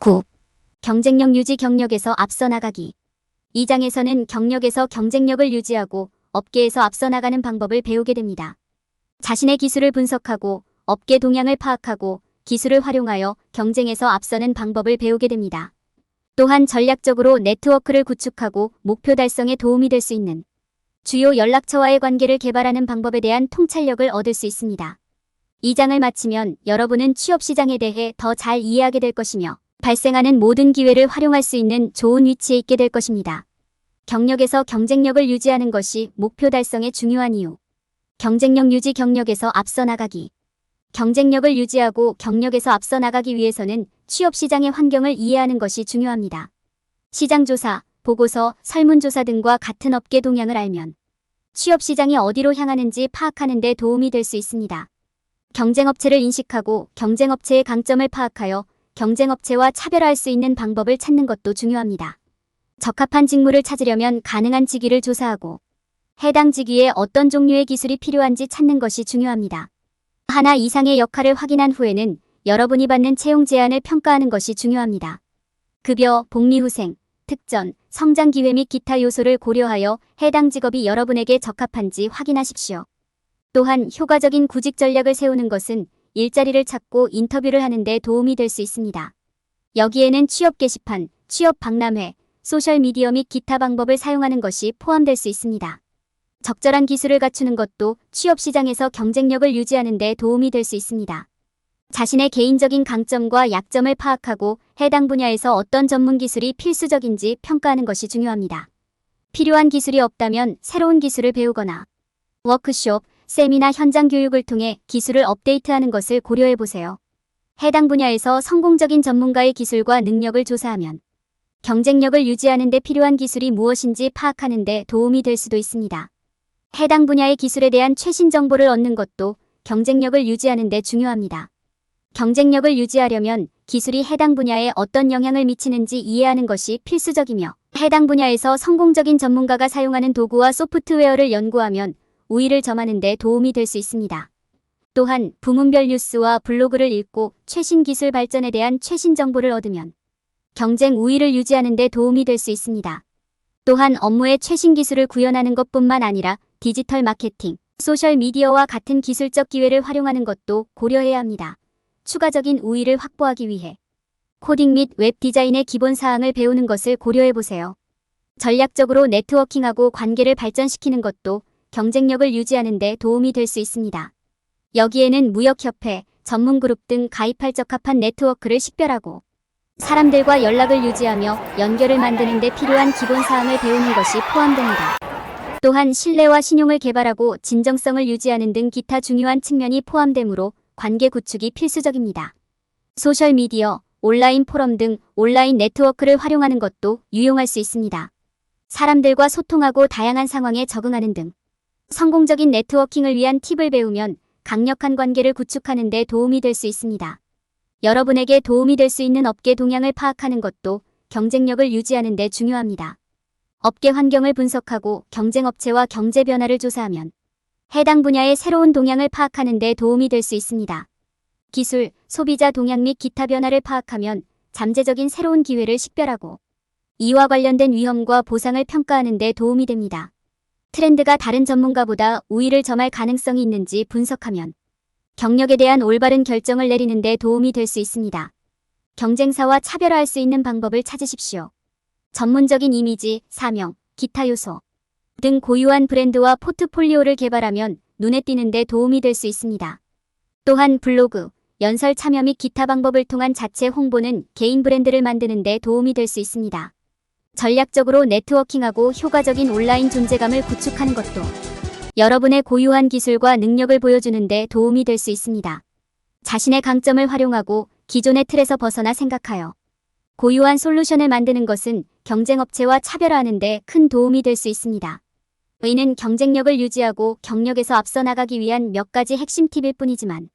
9. 경쟁력 유지 경력에서 앞서 나가기. 이 장에서는 경력에서 경쟁력을 유지하고 업계에서 앞서 나가는 방법을 배우게 됩니다. 자신의 기술을 분석하고 업계 동향을 파악하고 기술을 활용하여 경쟁에서 앞서는 방법을 배우게 됩니다. 또한 전략적으로 네트워크를 구축하고 목표 달성에 도움이 될 수 있는 주요 연락처와의 관계를 개발하는 방법에 대한 통찰력을 얻을 수 있습니다. 이 장을 마치면 여러분은 취업시장에 대해 더 잘 이해하게 될 것이며 발생하는 모든 기회를 활용할 수 있는 좋은 위치에 있게 될 것입니다. 경력에서 경쟁력을 유지하는 것이 목표 달성에 중요한 이유. 경쟁력 유지 경력에서 앞서 나가기. 경쟁력을 유지하고 경력에서 앞서 나가기 위해서는 취업시장의 환경을 이해하는 것이 중요합니다. 시장조사, 보고서, 설문조사 등과 같은 업계 동향을 알면 취업시장이 어디로 향하는지 파악하는 데 도움이 될 수 있습니다. 경쟁업체를 인식하고 경쟁업체의 강점을 파악하여 경쟁업체와 차별화할 수 있는 방법을 찾는 것도 중요합니다. 적합한 직무를 찾으려면 가능한 직위를 조사하고 해당 직위에 어떤 종류의 기술이 필요한지 찾는 것이 중요합니다. 하나 이상의 역할을 확인한 후에는 여러분이 받는 채용 제안을 평가하는 것이 중요합니다. 급여, 복리후생, 특전, 성장 기회 및 기타 요소를 고려하여 해당 직업이 여러분에게 적합한지 확인하십시오. 또한 효과적인 구직 전략을 세우는 것은 일자리를 찾고 인터뷰를 하는 데 도움이 될 수 있습니다. 여기에는 취업 게시판, 취업 박람회, 소셜미디어 및 기타 방법을 사용하는 것이 포함될 수 있습니다. 적절한 기술을 갖추는 것도 취업시장에서 경쟁력을 유지하는 데 도움이 될 수 있습니다. 자신의 개인적인 강점과 약점을 파악하고 해당 분야에서 어떤 전문 기술이 필수적인지 평가하는 것이 중요합니다. 필요한 기술이 없다면 새로운 기술을 배우거나 워크숍, 세미나 현장 교육을 통해 기술을 업데이트하는 것을 고려해보세요. 해당 분야에서 성공적인 전문가의 기술과 능력을 조사하면 경쟁력을 유지하는 데 필요한 기술이 무엇인지 파악하는 데 도움이 될 수도 있습니다. 해당 분야의 기술에 대한 최신 정보를 얻는 것도 경쟁력을 유지하는 데 중요합니다. 경쟁력을 유지하려면 기술이 해당 분야에 어떤 영향을 미치는지 이해하는 것이 필수적이며 해당 분야에서 성공적인 전문가가 사용하는 도구와 소프트웨어를 연구하면 우위를 점하는 데 도움이 될 수 있습니다. 또한 부문별 뉴스와 블로그를 읽고 최신 기술 발전에 대한 최신 정보를 얻으면 경쟁 우위를 유지하는 데 도움이 될 수 있습니다. 또한 업무에 최신 기술을 구현하는 것뿐만 아니라 디지털 마케팅, 소셜미디어와 같은 기술적 기회를 활용하는 것도 고려해야 합니다. 추가적인 우위를 확보하기 위해 코딩 및 웹 디자인의 기본 사항을 배우는 것을 고려해보세요. 전략적으로 네트워킹하고 관계를 발전시키는 것도 경쟁력을 유지하는 데 도움이 될 수 있습니다. 여기에는 무역협회, 전문그룹 등 가입할 적합한 네트워크를 식별하고 사람들과 연락을 유지하며 연결을 만드는 데 필요한 기본사항을 배우는 것이 포함됩니다. 또한 신뢰와 신용을 개발하고 진정성을 유지하는 등 기타 중요한 측면이 포함되므로 관계 구축이 필수적입니다. 소셜미디어, 온라인 포럼 등 온라인 네트워크를 활용하는 것도 유용할 수 있습니다. 사람들과 소통하고 다양한 상황에 적응하는 등 성공적인 네트워킹을 위한 팁을 배우면 강력한 관계를 구축하는 데 도움이 될 수 있습니다. 여러분에게 도움이 될 수 있는 업계 동향을 파악하는 것도 경쟁력을 유지하는 데 중요합니다. 업계 환경을 분석하고 경쟁업체와 경제 변화를 조사하면 해당 분야의 새로운 동향을 파악하는 데 도움이 될 수 있습니다. 기술, 소비자 동향 및 기타 변화를 파악하면 잠재적인 새로운 기회를 식별하고 이와 관련된 위험과 보상을 평가하는 데 도움이 됩니다. 트렌드가 다른 전문가보다 우위를 점할 가능성이 있는지 분석하면 경력에 대한 올바른 결정을 내리는 데 도움이 될 수 있습니다. 경쟁사와 차별화할 수 있는 방법을 찾으십시오. 전문적인 이미지, 사명, 기타 요소 등 고유한 브랜드와 포트폴리오를 개발하면 눈에 띄는 데 도움이 될 수 있습니다. 또한 블로그, 연설 참여 및 기타 방법을 통한 자체 홍보는 개인 브랜드를 만드는 데 도움이 될 수 있습니다. 전략적으로 네트워킹하고 효과적인 온라인 존재감을 구축하는 것도 여러분의 고유한 기술과 능력을 보여주는 데 도움이 될 수 있습니다. 자신의 강점을 활용하고 기존의 틀에서 벗어나 생각하여 고유한 솔루션을 만드는 것은 경쟁업체와 차별화하는 데 큰 도움이 될 수 있습니다. 이는 경쟁력을 유지하고 경력에서 앞서 나가기 위한 몇 가지 핵심 팁일 뿐이지만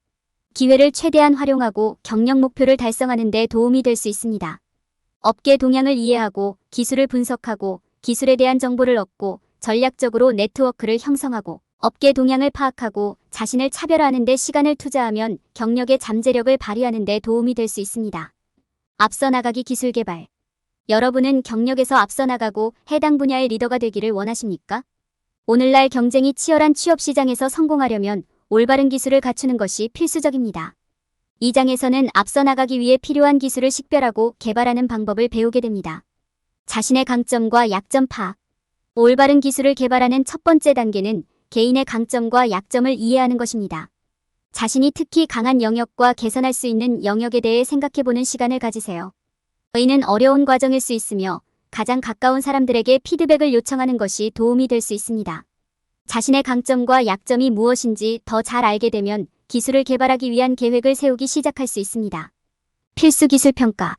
기회를 최대한 활용하고 경력 목표를 달성하는 데 도움이 될 수 있습니다. 업계 동향을 이해하고 기술을 분석하고 기술에 대한 정보를 얻고 전략적으로 네트워크를 형성하고 업계 동향을 파악하고 자신을 차별화하는 데 시간을 투자하면 경력의 잠재력을 발휘하는 데 도움이 될 수 있습니다. 앞서 나가기 기술 개발. 여러분은 경력에서 앞서 나가고 해당 분야의 리더가 되기를 원하십니까? 오늘날 경쟁이 치열한 취업 시장에서 성공하려면 올바른 기술을 갖추는 것이 필수적입니다. 이 장에서는 앞서 나가기 위해 필요한 기술을 식별하고 개발하는 방법을 배우게 됩니다. 자신의 강점과 약점 파악. 올바른 기술을 개발하는 첫 번째 단계는 개인의 강점과 약점을 이해하는 것입니다. 자신이 특히 강한 영역과 개선할 수 있는 영역에 대해 생각해보는 시간을 가지세요. 이는 어려운 과정일 수 있으며 가장 가까운 사람들에게 피드백을 요청하는 것이 도움이 될 수 있습니다. 자신의 강점과 약점이 무엇인지 더 잘 알게 되면 기술을 개발하기 위한 계획을 세우기 시작할 수 있습니다. 필수 기술 평가.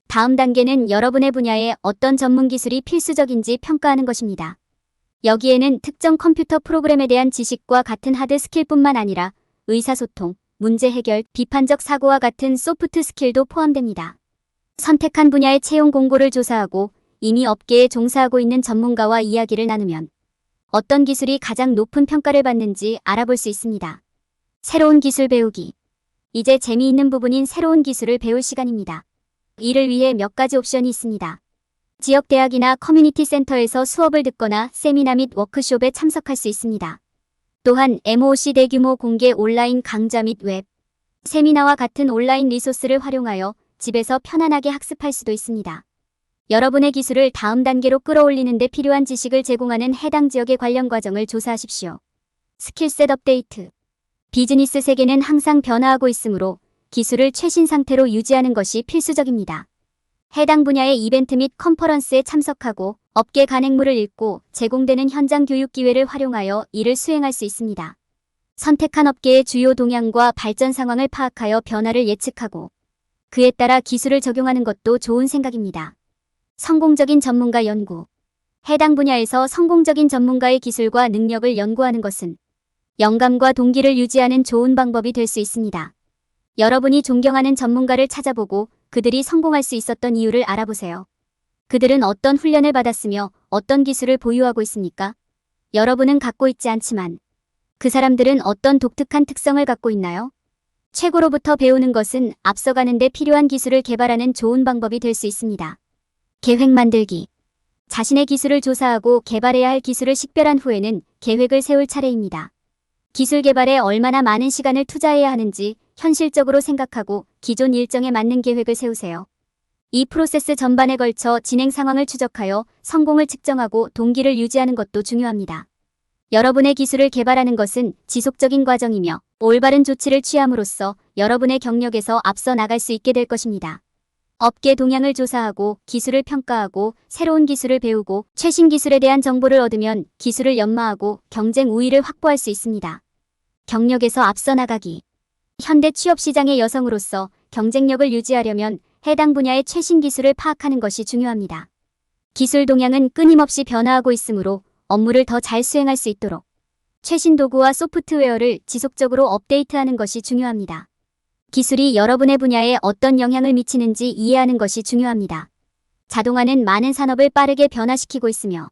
다음 단계는 여러분의 분야에 어떤 전문 기술이 필수적인지 평가하는 것입니다. 여기에는 특정 컴퓨터 프로그램에 대한 지식과 같은 하드 스킬뿐만 아니라 의사소통, 문제 해결, 비판적 사고와 같은 소프트 스킬도 포함됩니다. 선택한 분야의 채용 공고를 조사하고 이미 업계에 종사하고 있는 전문가와 이야기를 나누면 어떤 기술이 가장 높은 평가를 받는지 알아볼 수 있습니다. 새로운 기술 배우기. 이제 재미있는 부분인 새로운 기술을 배울 시간입니다. 이를 위해 몇 가지 옵션이 있습니다. 지역 대학이나 커뮤니티 센터에서 수업을 듣거나 세미나 및 워크숍에 참석할 수 있습니다. 또한 MOOC 대규모 공개 온라인 강좌 및 웹, 세미나와 같은 온라인 리소스를 활용하여 집에서 편안하게 학습할 수도 있습니다. 여러분의 기술을 다음 단계로 끌어올리는 데 필요한 지식을 제공하는 해당 지역의 관련 과정을 조사하십시오. 스킬셋 업데이트. 비즈니스 세계는 항상 변화하고 있으므로 기술을 최신 상태로 유지하는 것이 필수적입니다. 해당 분야의 이벤트 및 컨퍼런스에 참석하고 업계 간행물을 읽고 제공되는 현장 교육 기회를 활용하여 이를 수행할 수 있습니다. 선택한 업계의 주요 동향과 발전 상황을 파악하여 변화를 예측하고 그에 따라 기술을 적용하는 것도 좋은 생각입니다. 성공적인 전문가 연구. 해당 분야에서 성공적인 전문가의 기술과 능력을 연구하는 것은 영감과 동기를 유지하는 좋은 방법이 될 수 있습니다. 여러분이 존경하는 전문가를 찾아보고 그들이 성공할 수 있었던 이유를 알아보세요. 그들은 어떤 훈련을 받았으며 어떤 기술을 보유하고 있습니까? 여러분은 갖고 있지 않지만 그 사람들은 어떤 독특한 특성을 갖고 있나요? 최고로부터 배우는 것은 앞서가는 데 필요한 기술을 개발하는 좋은 방법이 될 수 있습니다. 계획 만들기. 자신의 기술을 조사하고 개발해야 할 기술을 식별한 후에는 계획을 세울 차례입니다. 기술 개발에 얼마나 많은 시간을 투자해야 하는지 현실적으로 생각하고 기존 일정에 맞는 계획을 세우세요. 이 프로세스 전반에 걸쳐 진행 상황을 추적하여 성공을 측정하고 동기를 유지하는 것도 중요합니다. 여러분의 기술을 개발하는 것은 지속적인 과정이며 올바른 조치를 취함으로써 여러분의 경력에서 앞서 나갈 수 있게 될 것입니다. 업계 동향을 조사하고 기술을 평가하고 새로운 기술을 배우고 최신 기술에 대한 정보를 얻으면 기술을 연마하고 경쟁 우위를 확보할 수 있습니다. 경력에서 앞서 나가기. 현대 취업 시장의 여성으로서 경쟁력을 유지하려면 해당 분야의 최신 기술을 파악하는 것이 중요합니다. 기술 동향은 끊임없이 변화하고 있으므로 업무를 더 잘 수행할 수 있도록 최신 도구와 소프트웨어를 지속적으로 업데이트하는 것이 중요합니다. 기술이 여러분의 분야에 어떤 영향을 미치는지 이해하는 것이 중요합니다. 자동화는 많은 산업을 빠르게 변화시키고 있으며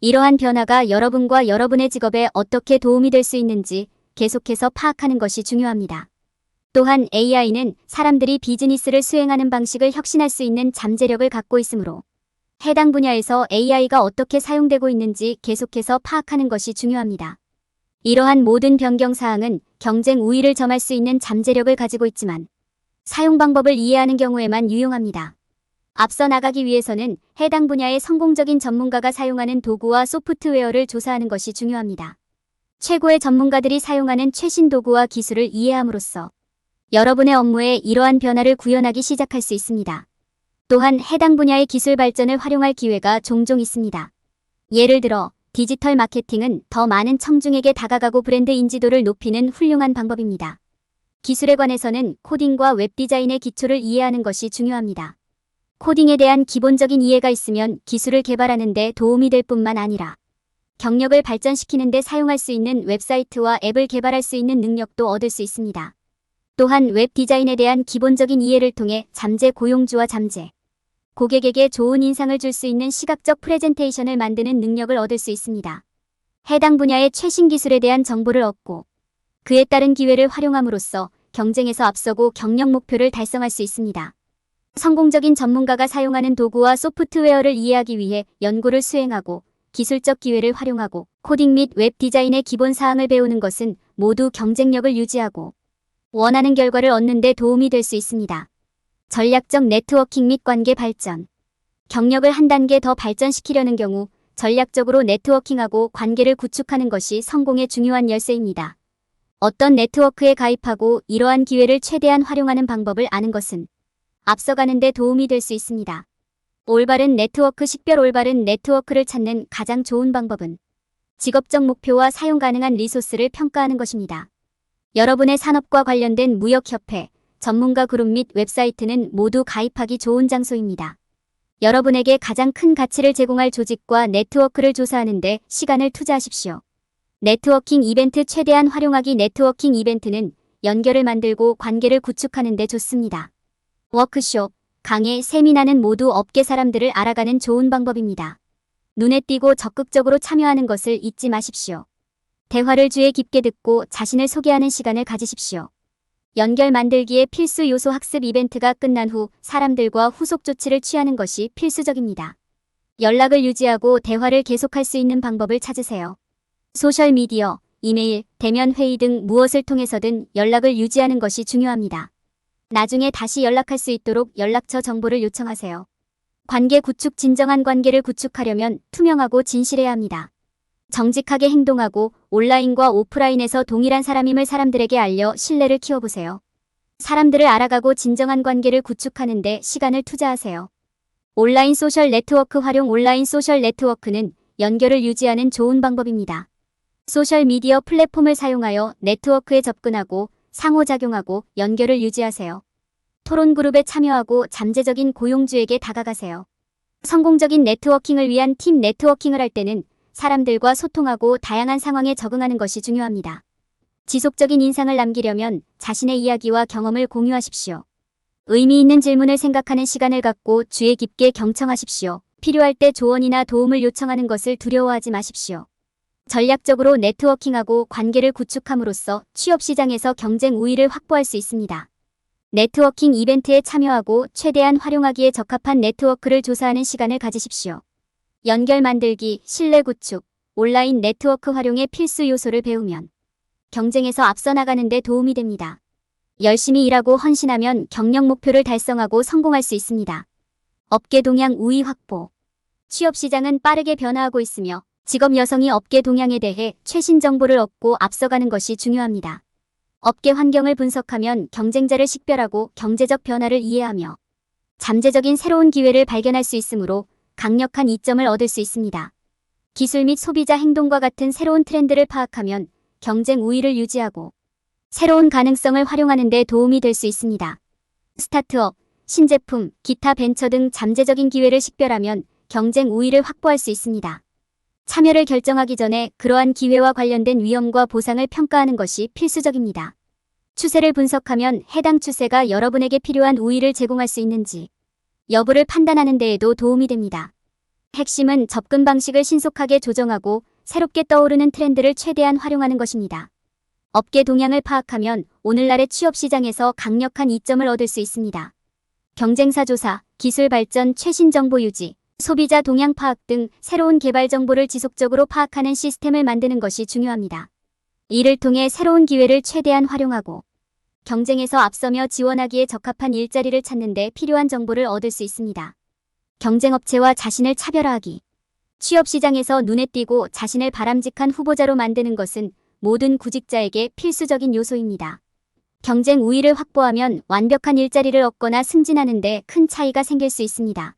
이러한 변화가 여러분과 여러분의 직업에 어떻게 도움이 될 수 있는지 계속해서 파악하는 것이 중요합니다. 또한 AI는 사람들이 비즈니스를 수행하는 방식을 혁신할 수 있는 잠재력을 갖고 있으므로 해당 분야에서 AI가 어떻게 사용되고 있는지 계속해서 파악하는 것이 중요합니다. 이러한 모든 변경사항은 경쟁 우위를 점할 수 있는 잠재력을 가지고 있지만 사용 방법을 이해하는 경우에만 유용합니다. 앞서 나가기 위해서는 해당 분야의 성공적인 전문가가 사용하는 도구와 소프트웨어를 조사하는 것이 중요합니다. 최고의 전문가들이 사용하는 최신 도구와 기술을 이해함으로써 여러분의 업무에 이러한 변화를 구현하기 시작할 수 있습니다. 또한 해당 분야의 기술 발전을 활용할 기회가 종종 있습니다. 예를 들어 디지털 마케팅은 더 많은 청중에게 다가가고 브랜드 인지도를 높이는 훌륭한 방법입니다. 기술에 관해서는 코딩과 웹 디자인의 기초를 이해하는 것이 중요합니다. 코딩에 대한 기본적인 이해가 있으면 기술을 개발하는 데 도움이 될 뿐만 아니라 경력을 발전시키는 데 사용할 수 있는 웹사이트와 앱을 개발할 수 있는 능력도 얻을 수 있습니다. 또한 웹 디자인에 대한 기본적인 이해를 통해 잠재 고용주와 잠재 고객에게 좋은 인상을 줄 수 있는 시각적 프레젠테이션을 만드는 능력을 얻을 수 있습니다. 해당 분야의 최신 기술에 대한 정보를 얻고 그에 따른 기회를 활용함으로써 경쟁에서 앞서고 경력 목표를 달성할 수 있습니다. 성공적인 전문가가 사용하는 도구와 소프트웨어를 이해하기 위해 연구를 수행하고 기술적 기회를 활용하고 코딩 및 웹 디자인의 기본 사항을 배우는 것은 모두 경쟁력을 유지하고 원하는 결과를 얻는 데 도움이 될 수 있습니다. 전략적 네트워킹 및 관계 발전. 경력을 한 단계 더 발전시키려는 경우 전략적으로 네트워킹하고 관계를 구축하는 것이 성공의 중요한 열쇠입니다. 어떤 네트워크에 가입하고 이러한 기회를 최대한 활용하는 방법을 아는 것은 앞서가는 데 도움이 될 수 있습니다. 올바른 네트워크 식별. 올바른 네트워크를 찾는 가장 좋은 방법은 직업적 목표와 사용 가능한 리소스를 평가하는 것입니다. 여러분의 산업과 관련된 무역협회, 전문가 그룹 및 웹사이트는 모두 가입하기 좋은 장소입니다. 여러분에게 가장 큰 가치를 제공할 조직과 네트워크를 조사하는 데 시간을 투자하십시오. 네트워킹 이벤트 최대한 활용하기. 네트워킹 이벤트는 연결을 만들고 관계를 구축하는 데 좋습니다. 워크숍, 강의, 세미나는 모두 업계 사람들을 알아가는 좋은 방법입니다. 눈에 띄고 적극적으로 참여하는 것을 잊지 마십시오. 대화를 주의 깊게 듣고 자신을 소개하는 시간을 가지십시오. 연결 만들기의 필수 요소. 학습 이벤트가 끝난 후 사람들과 후속 조치를 취하는 것이 필수적입니다. 연락을 유지하고 대화를 계속할 수 있는 방법을 찾으세요. 소셜미디어, 이메일, 대면 회의 등 무엇을 통해서든 연락을 유지하는 것이 중요합니다. 나중에 다시 연락할 수 있도록 연락처 정보를 요청하세요. 관계 구축. 진정한 관계를 구축하려면 투명하고 진실해야 합니다. 정직하게 행동하고 온라인과 오프라인에서 동일한 사람임을 사람들에게 알려 신뢰를 키워보세요. 사람들을 알아가고 진정한 관계를 구축하는 데 시간을 투자하세요. 온라인 소셜 네트워크 활용. 온라인 소셜 네트워크는 연결을 유지하는 좋은 방법입니다. 소셜미디어 플랫폼을 사용하여 네트워크에 접근하고 상호작용하고 연결을 유지하세요. 토론 그룹에 참여하고 잠재적인 고용주에게 다가가세요. 성공적인 네트워킹을 위한 팀. 네트워킹을 할 때는 사람들과 소통하고 다양한 상황에 적응하는 것이 중요합니다. 지속적인 인상을 남기려면 자신의 이야기와 경험을 공유하십시오. 의미 있는 질문을 생각하는 시간을 갖고 주의 깊게 경청하십시오. 필요할 때 조언이나 도움을 요청하는 것을 두려워하지 마십시오. 전략적으로 네트워킹하고 관계를 구축함으로써 취업시장에서 경쟁 우위를 확보할 수 있습니다. 네트워킹 이벤트에 참여하고 최대한 활용하기에 적합한 네트워크를 조사하는 시간을 가지십시오. 연결 만들기, 신뢰 구축, 온라인 네트워크 활용의 필수 요소를 배우면 경쟁에서 앞서 나가는 데 도움이 됩니다. 열심히 일하고 헌신하면 경력 목표를 달성하고 성공할 수 있습니다. 업계 동향 우위 확보. 취업시장은 빠르게 변화하고 있으며 직업 여성이 업계 동향에 대해 최신 정보를 얻고 앞서가는 것이 중요합니다. 업계 환경을 분석하면 경쟁자를 식별하고 경제적 변화를 이해하며 잠재적인 새로운 기회를 발견할 수 있으므로 강력한 이점을 얻을 수 있습니다. 기술 및 소비자 행동과 같은 새로운 트렌드를 파악하면 경쟁 우위를 유지하고 새로운 가능성을 활용하는 데 도움이 될 수 있습니다. 스타트업, 신제품, 기타 벤처 등 잠재적인 기회를 식별하면 경쟁 우위를 확보할 수 있습니다. 참여를 결정하기 전에 그러한 기회와 관련된 위험과 보상을 평가하는 것이 필수적입니다. 추세를 분석하면 해당 추세가 여러분에게 필요한 우위를 제공할 수 있는지 여부를 판단하는 데에도 도움이 됩니다. 핵심은 접근 방식을 신속하게 조정하고 새롭게 떠오르는 트렌드를 최대한 활용하는 것입니다. 업계 동향을 파악하면 오늘날의 취업시장에서 강력한 이점을 얻을 수 있습니다. 경쟁사 조사, 기술 발전, 최신 정보 유지, 소비자 동향 파악 등 새로운 개발 정보를 지속적으로 파악하는 시스템을 만드는 것이 중요합니다. 이를 통해 새로운 기회를 최대한 활용하고 경쟁에서 앞서며 지원하기에 적합한 일자리를 찾는 데 필요한 정보를 얻을 수 있습니다. 경쟁업체와 자신을 차별화하기. 취업시장에서 눈에 띄고 자신을 바람직한 후보자로 만드는 것은 모든 구직자에게 필수적인 요소입니다. 경쟁 우위를 확보하면 완벽한 일자리를 얻거나 승진하는 데 큰 차이가 생길 수 있습니다.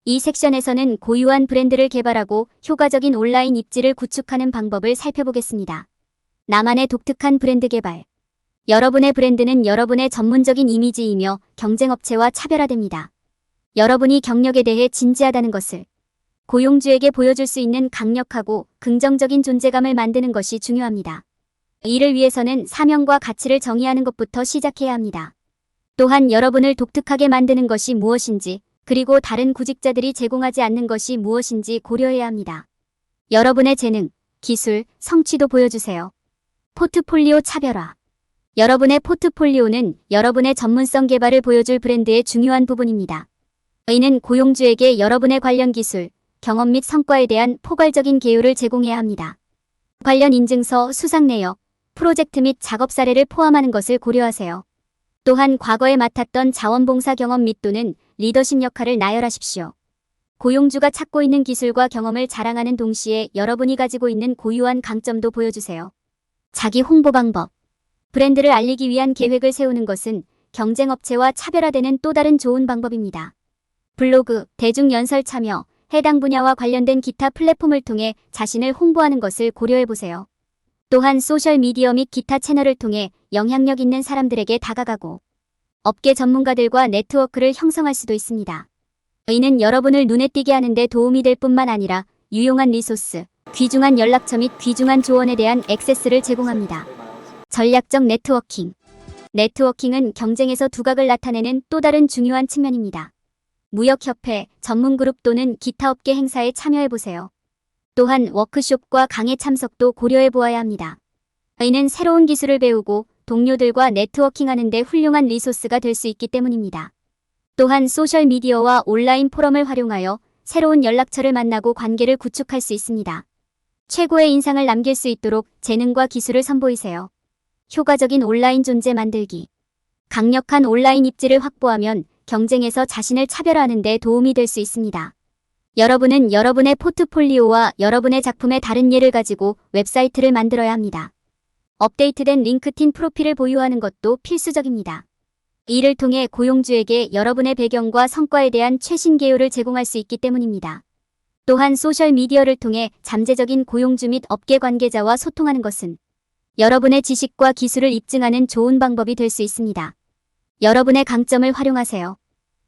이 섹션에서는 고유한 브랜드를 개발하고 효과적인 온라인 입지를 구축하는 방법을 살펴보겠습니다. 나만의 독특한 브랜드 개발. 여러분의 브랜드는 여러분의 전문적인 이미지이며 경쟁업체와 차별화됩니다. 여러분이 경력에 대해 진지하다는 것을 고용주에게 보여줄 수 있는 강력하고 긍정적인 존재감을 만드는 것이 중요합니다. 이를 위해서는 사명과 가치를 정의하는 것부터 시작해야 합니다. 또한 여러분을 독특하게 만드는 것이 무엇인지, 그리고 다른 구직자들이 제공하지 않는 것이 무엇인지 고려해야 합니다. 여러분의 재능, 기술, 성취도 보여주세요. 포트폴리오 차별화. 여러분의 포트폴리오는 여러분의 전문성 개발을 보여줄 브랜드의 중요한 부분입니다. 이는 고용주에게 여러분의 관련 기술, 경험 및 성과에 대한 포괄적인 개요를 제공해야 합니다. 관련 인증서, 수상 내역, 프로젝트 및 작업 사례를 포함하는 것을 고려하세요. 또한 과거에 맡았던 자원봉사 경험 및 또는 리더십 역할을 나열하십시오. 고용주가 찾고 있는 기술과 경험을 자랑하는 동시에 여러분이 가지고 있는 고유한 강점도 보여주세요. 자기 홍보 방법. 브랜드를 알리기 위한 계획을 세우는 것은 경쟁업체와 차별화되는 또 다른 좋은 방법입니다. 블로그, 대중연설 참여, 해당 분야와 관련된 기타 플랫폼을 통해 자신을 홍보하는 것을 고려해보세요. 또한 소셜미디어 및 기타 채널을 통해 영향력 있는 사람들에게 다가가고 업계 전문가들과 네트워크를 형성할 수도 있습니다. 이는 여러분을 눈에 띄게 하는 데 도움이 될 뿐만 아니라 유용한 리소스, 귀중한 연락처 및 귀중한 조언에 대한 액세스를 제공합니다. 전략적 네트워킹. 네트워킹은 경쟁에서 두각을 나타내는 또 다른 중요한 측면입니다. 무역협회, 전문그룹 또는 기타 업계 행사에 참여해보세요. 또한 워크숍과 강의 참석도 고려해보아야 합니다. 이는 새로운 기술을 배우고 동료들과 네트워킹하는 데 훌륭한 리소스가 될 수 있기 때문입니다. 또한 소셜미디어와 온라인 포럼을 활용하여 새로운 연락처를 만나고 관계를 구축할 수 있습니다. 최고의 인상을 남길 수 있도록 재능과 기술을 선보이세요. 효과적인 온라인 존재 만들기. 강력한 온라인 입지를 확보하면 경쟁에서 자신을 차별화하는 데 도움이 될 수 있습니다. 여러분은 여러분의 포트폴리오와 여러분의 작품의 다른 예를 가지고 웹사이트를 만들어야 합니다. 업데이트된 링크틴 프로필을 보유하는 것도 필수적입니다. 이를 통해 고용주에게 여러분의 배경과 성과에 대한 최신 개요를 제공할 수 있기 때문입니다. 또한 소셜미디어를 통해 잠재적인 고용주 및 업계 관계자와 소통하는 것은 여러분의 지식과 기술을 입증하는 좋은 방법이 될 수 있습니다. 여러분의 강점을 활용하세요.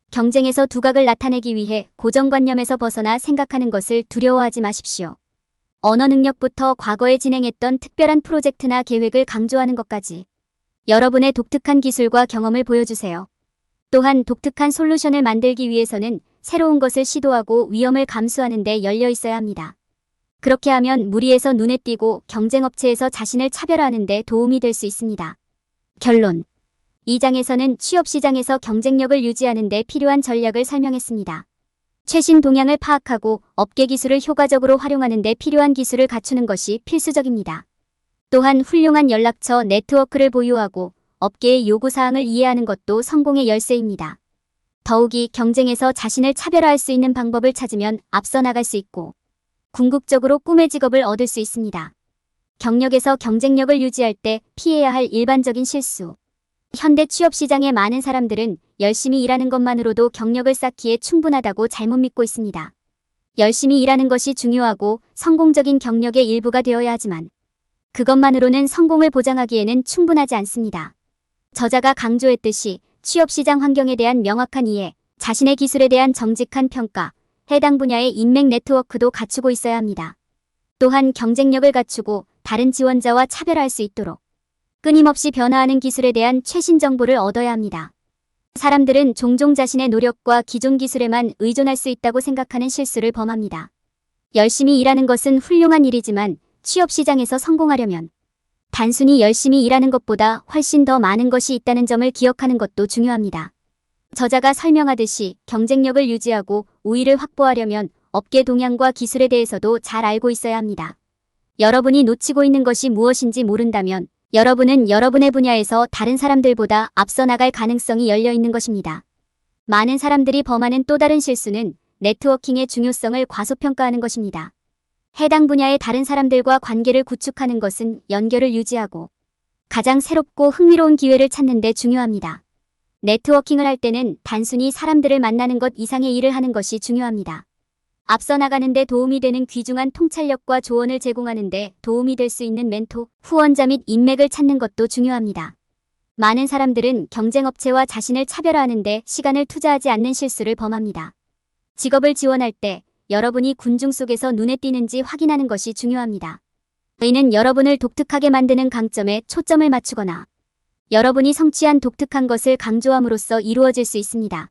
경쟁에서 두각을 나타내기 위해 고정관념에서 벗어나 생각하는 것을 두려워하지 마십시오. 언어 능력부터 과거에 진행했던 특별한 프로젝트나 계획을 강조하는 것까지 여러분의 독특한 기술과 경험을 보여주세요. 또한 독특한 솔루션을 만들기 위해서는 새로운 것을 시도하고 위험을 감수하는 데 열려 있어야 합니다. 그렇게 하면 무리해서 눈에 띄고 경쟁업체에서 자신을 차별화하는 데 도움이 될 수 있습니다. 결론. 이 장에서는 취업시장에서 경쟁력을 유지하는 데 필요한 전략을 설명했습니다. 최신 동향을 파악하고 업계 기술을 효과적으로 활용하는 데 필요한 기술을 갖추는 것이 필수적입니다. 또한 훌륭한 연락처 네트워크를 보유하고 업계의 요구사항을 이해하는 것도 성공의 열쇠입니다. 더욱이 경쟁에서 자신을 차별화할 수 있는 방법을 찾으면 앞서 나갈 수 있고 궁극적으로 꿈의 직업을 얻을 수 있습니다. 경력에서 경쟁력을 유지할 때 피해야 할 일반적인 실수. 현대 취업시장의 많은 사람들은 열심히 일하는 것만으로도 경력을 쌓기에 충분하다고 잘못 믿고 있습니다. 열심히 일하는 것이 중요하고 성공적인 경력의 일부가 되어야 하지만 그것만으로는 성공을 보장하기에는 충분하지 않습니다. 저자가 강조했듯이 취업시장 환경에 대한 명확한 이해, 자신의 기술에 대한 정직한 평가, 해당 분야의 인맥 네트워크도 갖추고 있어야 합니다. 또한 경쟁력을 갖추고 다른 지원자와 차별화할 수 있도록 끊임없이 변화하는 기술에 대한 최신 정보를 얻어야 합니다. 사람들은 종종 자신의 노력과 기존 기술에만 의존할 수 있다고 생각하는 실수를 범합니다. 열심히 일하는 것은 훌륭한 일이지만 취업시장에서 성공하려면 단순히 열심히 일하는 것보다 훨씬 더 많은 것이 있다는 점을 기억하는 것도 중요합니다. 저자가 설명하듯이 경쟁력을 유지하고 우위를 확보하려면 업계 동향과 기술에 대해서도 잘 알고 있어야 합니다. 여러분이 놓치고 있는 것이 무엇인지 모른다면 여러분은 여러분의 분야에서 다른 사람들보다 앞서 나갈 가능성이 열려 있는 것입니다. 많은 사람들이 범하는 또 다른 실수는 네트워킹의 중요성을 과소평가하는 것입니다. 해당 분야의 다른 사람들과 관계를 구축하는 것은 연결을 유지하고 가장 새롭고 흥미로운 기회를 찾는 데 중요합니다. 네트워킹을 할 때는 단순히 사람들을 만나는 것 이상의 일을 하는 것이 중요합니다. 앞서 나가는 데 도움이 되는 귀중한 통찰력과 조언을 제공하는 데 도움이 될 수 있는 멘토, 후원자 및 인맥을 찾는 것도 중요합니다. 많은 사람들은 경쟁업체와 자신을 차별화하는 데 시간을 투자하지 않는 실수를 범합니다. 직업을 지원할 때 여러분이 군중 속에서 눈에 띄는지 확인하는 것이 중요합니다. 이는 여러분을 독특하게 만드는 강점에 초점을 맞추거나 여러분이 성취한 독특한 것을 강조함으로써 이루어질 수 있습니다.